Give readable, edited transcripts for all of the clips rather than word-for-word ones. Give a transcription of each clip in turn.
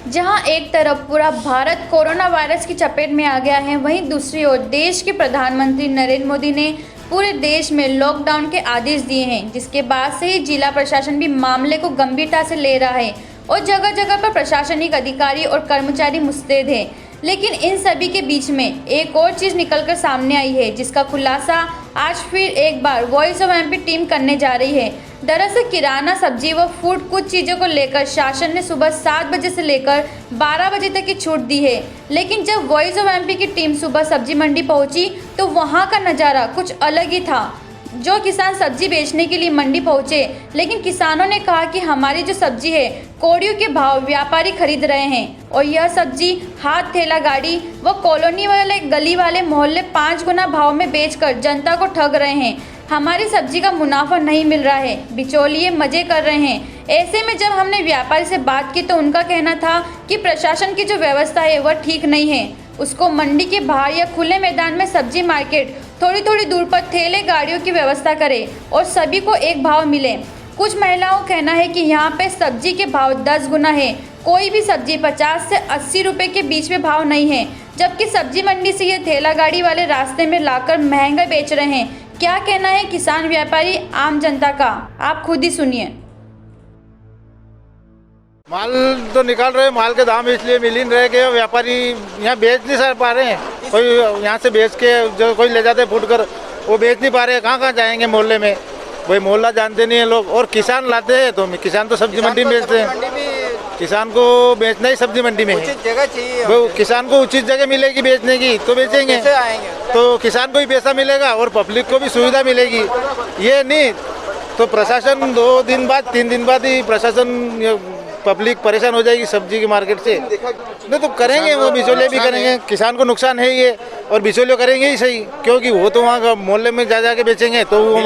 जहां एक तरफ पूरा भारत कोरोना वायरस की चपेट में आ गया है, वहीं दूसरी ओर देश के प्रधानमंत्री नरेंद्र मोदी ने पूरे देश में लॉकडाउन के आदेश दिए हैं, जिसके बाद से ही जिला प्रशासन भी मामले को गंभीरता से ले रहा है और जगह जगह पर प्रशासनिक अधिकारी और कर्मचारी मुस्तैद हैं। लेकिन इन सभी के बीच में एक और चीज़ निकलकर सामने आई है, जिसका खुलासा आज फिर एक बार वॉइस ऑफ एमपी टीम करने जा रही है। दरअसल किराना, सब्जी व फूड कुछ चीज़ों को लेकर शासन ने सुबह 7 बजे से लेकर 12 बजे तक की छूट दी है। लेकिन जब वॉइस ऑफ एमपी की टीम सुबह सब्जी मंडी पहुंची तो वहां का नज़ारा कुछ अलग ही था। जो किसान सब्जी बेचने के लिए मंडी पहुंचे, लेकिन किसानों ने कहा कि हमारी जो सब्जी है कोड़ियों के भाव व्यापारी खरीद रहे हैं और यह सब्जी हाथ ठेला गाड़ी व कॉलोनी वाले गली वाले मोहल्ले 5 गुना भाव में बेचकर जनता को ठग रहे हैं। हमारी सब्जी का मुनाफा नहीं मिल रहा है, बिचौलिए मजे कर रहे हैं। ऐसे में जब हमने व्यापारी से बात की तो उनका कहना था कि प्रशासन की जो व्यवस्था है वह ठीक नहीं है। उसको मंडी के बाहर या खुले मैदान में सब्जी मार्केट थोड़ी थोड़ी दूर पर ठेले गाड़ियों की व्यवस्था करे और सभी को एक भाव मिले। कुछ महिलाओं का कहना है कि यहाँ पे सब्जी के भाव 10 गुना है। कोई भी सब्जी 50 से 80 रुपए के बीच में भाव नहीं है, जबकि सब्जी मंडी से ये ठेला गाड़ी वाले रास्ते में लाकर महंगा बेच रहे हैं। क्या कहना है किसान, व्यापारी, आम जनता का, आप खुद ही सुनिए। माल तो निकाल रहे हैं, माल के दाम इसलिए मिल ही नहीं रहे कि व्यापारी यहाँ बेच नहीं सर पा रहे हैं। कोई यहाँ से बेच के जो कोई ले जाते फूट कर वो बेच नहीं पा रहे हैं। कहाँ जाएंगे मोहल्ले में, वही मोहल्ला जानते नहीं है लोग। और किसान लाते हैं तो किसान तो सब्जी मंडी में बेचते हैं। किसान को बेचना ही सब्जी मंडी में है, जगह चाहिए। वो किसान को उचित जगह मिलेगी बेचने की तो बेचेंगे, तो किसान को भी पैसा मिलेगा और पब्लिक को भी सुविधा मिलेगी। ये नहीं तो प्रशासन 2 दिन बाद 3 दिन बाद ही प्रशासन पब्लिक परेशान हो जाएगी सब्जी के मार्केट से। नहीं तो करेंगे वो, बिचौलिए भी करेंगे। किसान को नुकसान है ये और बिचौलिए करेंगे ही सही, क्योंकि वो तो वहाँ मोहल्ले में जा के बेचेंगे तो वो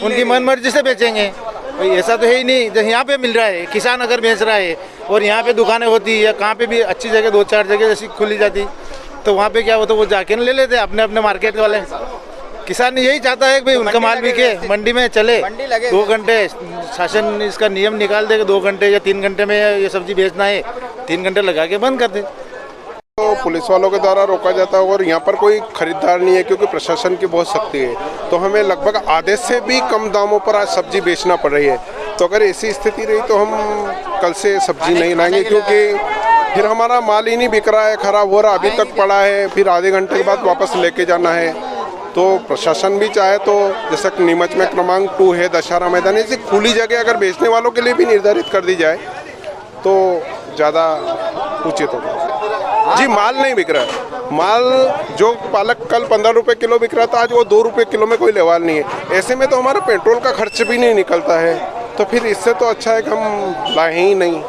उनकी मन मर्जी से बेचेंगे। ऐसा तो है ही नहीं। जैसे यहाँ पे मिल रहा है, किसान अगर बेच रहा है और यहाँ पे दुकानें होती या कहाँ पे भी अच्छी जगह 2-4 जगह जैसी खुली जाती तो वहाँ पे क्या होता, वो जाके ले लेते अपने अपने मार्केट वाले। किसान यही चाहता है कि भाई उनका माल बिके, मंडी में चले। 2 घंटे शासन इसका नियम निकाल दे कि 2 घंटे या 3 घंटे में ये सब्जी बेचना है, 3 घंटे लगा के बंद कर दे। तो पुलिस वालों के द्वारा रोका जाता है और यहाँ पर कोई खरीदार नहीं है क्योंकि प्रशासन की बहुत सख्ती है। तो हमें लगभग आधे से भी कम दामों पर आज सब्जी बेचना पड़ रही है। तो अगर ऐसी स्थिति रही तो हम कल से सब्जी नहीं लाएंगे, क्योंकि फिर हमारा माल ही नहीं बिक रहा है, खराब हो रहा, अभी तक पड़ा है, फिर आधे घंटे के बाद वापस लेके जाना है। तो प्रशासन भी चाहे तो जैसे नीमच में क्रमांक 2 है दशहरा मैदान, ऐसी खुली जगह अगर बेचने वालों के लिए भी निर्धारित कर दी जाए तो ज़्यादा उचित होगा। जी माल नहीं बिक रहा है। माल जो पालक कल 15 रुपये किलो बिक रहा था, आज वो 2 रुपये किलो में कोई लेवाल नहीं है। ऐसे में तो हमारा पेट्रोल का खर्च भी नहीं निकलता है, तो फिर इससे तो अच्छा है कि हम लाएं ही नहीं।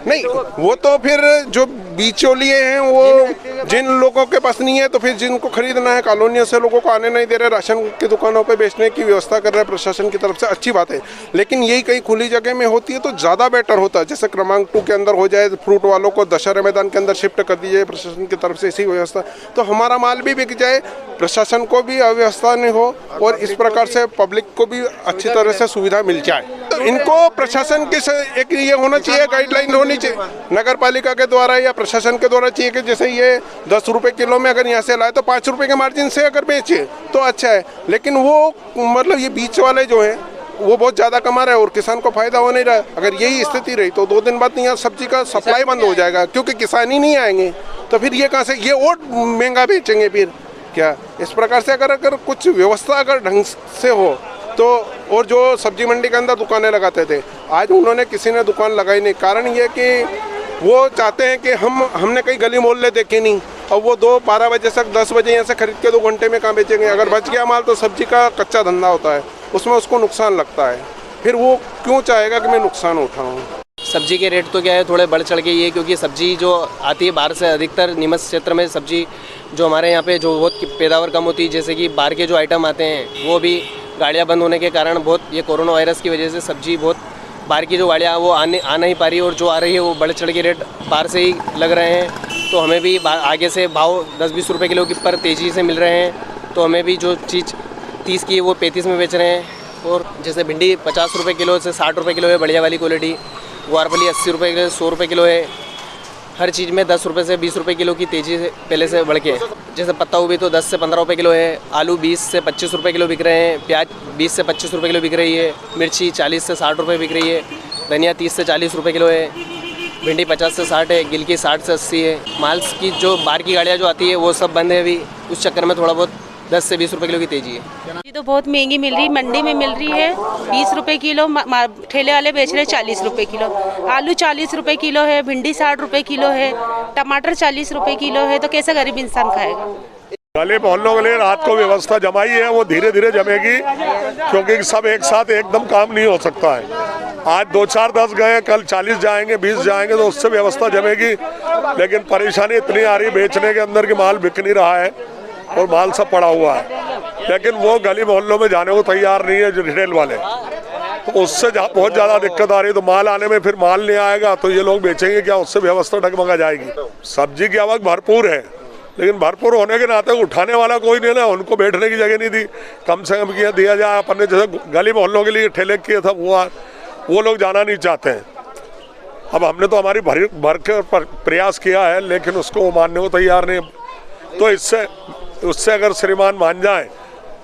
वो तो फिर जो बिचौलिए हैं वो जिन लोगों के पास नहीं है तो फिर जिनको खरीदना है कॉलोनियों से लोगों को आने नहीं दे रहे, राशन की दुकानों पे बेचने की व्यवस्था कर रहे हैं प्रशासन की तरफ से, अच्छी बात है। लेकिन यही कहीं खुली जगह में होती है तो ज़्यादा बेटर होता है। जैसे क्रमांक 2 के अंदर हो जाए, फ्रूट वालों को दशहरा मैदान के अंदर शिफ्ट कर दी जाए प्रशासन की तरफ से, ऐसी व्यवस्था तो हमारा माल भी बिक जाए, प्रशासन को भी अव्यवस्था नहीं हो और इस प्रकार से पब्लिक को भी अच्छी तरह से सुविधा मिल जाए। तो इनको प्रशासन की एक ये होना चाहिए, गाइडलाइन होनी चाहिए नगर पालिका के द्वारा या प्रशासन के द्वारा चाहिए कि जैसे ये 10 रुपये किलो में अगर यहाँ से लाए तो 5 रुपये के मार्जिन से अगर बेचे तो अच्छा है। लेकिन वो मतलब ये बीच वाले जो हैं वो बहुत ज़्यादा कमा रहे हैं और किसान को फायदा हो नहीं रहा है। अगर यही स्थिति रही तो 2 दिन बाद यहाँ सब्जी का सप्लाई बंद हो जाएगा, क्योंकि किसान ही नहीं आएंगे तो फिर ये कहाँ से, ये और महंगा बेचेंगे फिर क्या। इस प्रकार से अगर कुछ व्यवस्था अगर ढंग से हो तो, और जो सब्जी मंडी के अंदर दुकानें लगाते थे आज उन्होंने किसी ने दुकान लगाई नहीं। कारण ये कि वो चाहते हैं कि हमने कई गली मोहल्ले देखे नहीं, और वो 12 बजे से 10 बजे यहाँ से खरीद के 2 घंटे में कहाँ बेचेंगे। अगर बच गया माल तो सब्जी का कच्चा धंधा होता है, उसमें उसको नुकसान लगता है, फिर वो क्यों चाहेगा कि मैं नुकसान उठाऊँ। सब्जी के रेट तो क्या है थोड़े बढ़ चढ़ के ये, क्योंकि सब्जी जो आती है बाहर से, अधिकतर नीमच क्षेत्र में सब्जी जो हमारे यहाँ पे जो बहुत पैदावार कम होती है, जैसे कि बाहर के जो आइटम आते हैं वो भी गाड़ियाँ बंद होने के कारण बहुत, ये कोरोना वायरस की वजह से सब्जी बहुत बाहर की जो गाड़ियाँ वो आ नहीं पा रही है, और जो आ रही है वो बढ़ चढ़ के रेट बाहर से ही लग रहे हैं। तो हमें भी आगे से भाव 10-20 रुपये किलो की पर तेज़ी से मिल रहे हैं। तो हमें भी जो चीज़ 30 की है वो 35 में बेच रहे हैं। और जैसे भिंडी 50 रुपये किलो से 60 रुपये किलो है बढ़िया वाली क्वालिटी, ग्वारफली 80 रुपये किलो, 100 रुपये किलो है। हर चीज़ में 10 रुपये से 20 रुपये किलो की तेज़ी से पहले से बढ़ के, जैसे पत्ता गोभी तो 10 से 15 रुपये किलो है, आलू 20 से 25 रुपये किलो बिक रहे हैं, प्याज 20 से 25 रुपये किलो बिक रही है, मिर्ची 40 से 60 रुपये बिक रही है, धनिया 30 से 40 रुपये किलो है, भिंडी 50 से 60 है, गिलकी 60 से 80 है। माल की जो बाहर की गाड़ियाँ जो आती है वो सब बंद है अभी, उस चक्कर में थोड़ा बहुत 10 से 20 रुपये किलो की तेज़ी है। ये तो बहुत महंगी मिल रही, मंडी में मिल रही है 20 रुपए किलो, ठेले वाले बेच रहे 40 रुपए किलो। आलू 40 रुपए किलो है, भिंडी 60 रुपए किलो है, टमाटर 40 रुपए किलो है, तो कैसे गरीब इंसान खाएगा। गली मोहल्लों के लिए रात को व्यवस्था जमाई है, वो धीरे धीरे जमेगी, क्योंकि सब एक साथ एकदम काम नहीं हो सकता है। आज 2 4 10 गए, कल 40 जाएंगे, 20 जाएंगे, तो उससे व्यवस्था जमेगी। लेकिन परेशानी इतनी आ रही, बेचने के अंदर की माल बिक नहीं रहा है और माल सब पड़ा हुआ है, लेकिन वो गली मोहल्लों में जाने को तैयार नहीं है जो रिटेल वाले, तो उससे बहुत ज़्यादा दिक्कत आ रही है। तो माल आने में फिर माल नहीं आएगा तो ये लोग बेचेंगे क्या, उससे व्यवस्था डगमगा जाएगी। सब्जी की आवक भरपूर है, लेकिन भरपूर होने के नाते उठाने वाला कोई नहीं ना, उनको बैठने की जगह नहीं दी। कम से कम किया दिया जाए, अपने जैसे गली मोहल्लों के लिए ठेले किए था वो लोग जाना नहीं चाहते हैं। अब हमने तो हमारी भर के प्रयास किया है, लेकिन उसको वो मानने को तैयार नहीं। तो उससे अगर श्रीमान मान जाए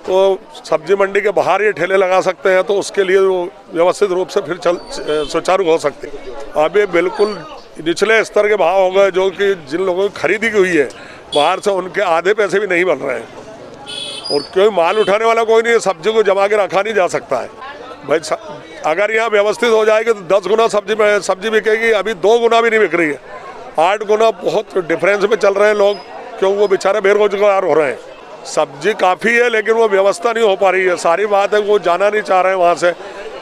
तो सब्जी मंडी के बाहर ये ठेले लगा सकते हैं, तो उसके लिए वो व्यवस्थित रूप से फिर सुचारू हो सकते हैं। अब ये बिल्कुल निचले स्तर के भाव हो गए, जो कि जिन लोगों की खरीदी की हुई है बाहर से, उनके आधे पैसे भी नहीं बन रहे हैं। और क्योंकि माल उठाने वाला कोई नहीं है, सब्जी को जमा के रखा नहीं जा सकता है भाई। अगर यहाँ व्यवस्थित हो जाएगी तो 10 गुना सब्जी बिकेगी, अभी 2 गुना भी नहीं बिक रही है, 8 गुना बहुत डिफरेंस में चल रहे हैं लोग, क्यों वो बेचारे बेरोजगार हो रहे हैं। सब्जी काफ़ी है, लेकिन वो व्यवस्था नहीं हो पा रही है। सारी बात है वो जाना नहीं चाह रहे हैं वहाँ से।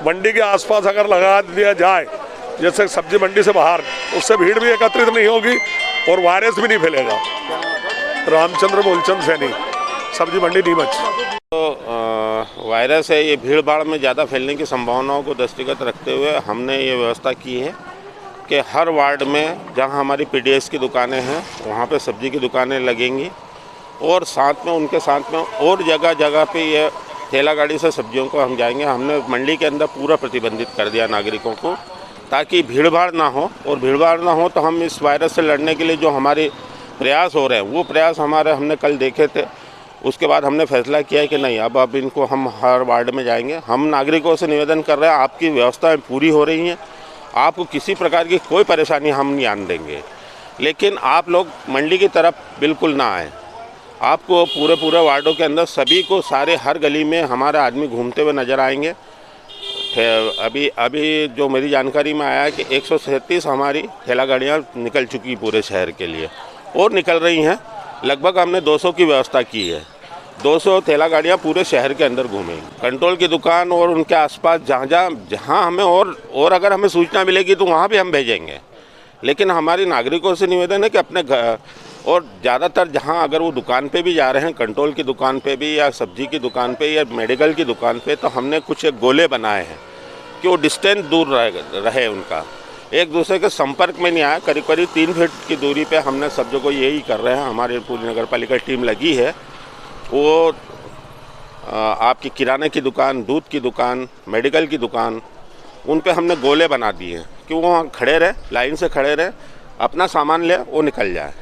मंडी के आसपास अगर लगा दिया जाए, जैसे सब्जी मंडी से बाहर, उससे भीड़ भी एकत्रित नहीं होगी और वायरस भी नहीं फैलेगा। रामचंद्र मूलचंद सैनी, सब्जी मंडी नीमच। तो वायरस है, ये भीड़ भाड़ में ज़्यादा फैलने की संभावनाओं को दृष्टिगत रखते हुए हमने ये व्यवस्था की है कि हर वार्ड में जहां हमारी पीडीएस की दुकानें हैं वहां पे सब्जी की दुकानें लगेंगी, और साथ में उनके साथ में और जगह जगह पे ये ठेला गाड़ी से सब्जियों को हम जाएंगे। हमने मंडी के अंदर पूरा प्रतिबंधित कर दिया नागरिकों को, ताकि भीड़ भाड़ ना हो। और भीड़ भाड़ ना हो तो हम इस वायरस से लड़ने के लिए जो हमारे प्रयास हो रहे हैं, वो प्रयास हमने कल देखे थे। उसके बाद हमने फैसला किया है कि नहीं, अब इनको हम हर वार्ड में जाएंगे। हम नागरिकों से निवेदन कर रहे हैं, आपकी व्यवस्थाएँ पूरी हो रही हैं, आपको किसी प्रकार की कोई परेशानी हम नहीं आने देंगे, लेकिन आप लोग मंडी की तरफ बिल्कुल ना आए। आपको पूरे वार्डों के अंदर सभी को, सारे हर गली में हमारे आदमी घूमते हुए नज़र आएंगे। अभी जो मेरी जानकारी में आया है कि 137 हमारी ठेला गाड़ियाँ निकल चुकी पूरे शहर के लिए, और निकल रही हैं। लगभग हमने 200 की व्यवस्था की है, 200 ठेला गाड़ियाँ पूरे शहर के अंदर घूमेंगी। कंट्रोल की दुकान और उनके आसपास जहाँ हमें और अगर हमें सूचना मिलेगी तो वहाँ भी हम भेजेंगे। लेकिन हमारी नागरिकों से निवेदन है कि अपने घर, और ज़्यादातर जहाँ अगर वो दुकान पे भी जा रहे हैं, कंट्रोल की दुकान पे भी या सब्जी की दुकान पे या मेडिकल की दुकान पे, तो हमने कुछ एक गोले बनाए हैं कि वो डिस्टेंस दूर रहे, उनका एक दूसरे के संपर्क में नहीं आया। करीब 3 फीट की दूरी पे हमने सब जगह यही कर रहे हैं। हमारी पूरी नगर पालिका टीम लगी है। वो आपकी किराने की दुकान, दूध की दुकान, मेडिकल की दुकान, उन पे हमने गोले बना दिए हैं कि वो वहाँ खड़े रहे, लाइन से खड़े रहे, अपना सामान ले वो निकल जाए।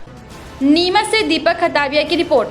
नीमच से दीपक खताविया की रिपोर्ट।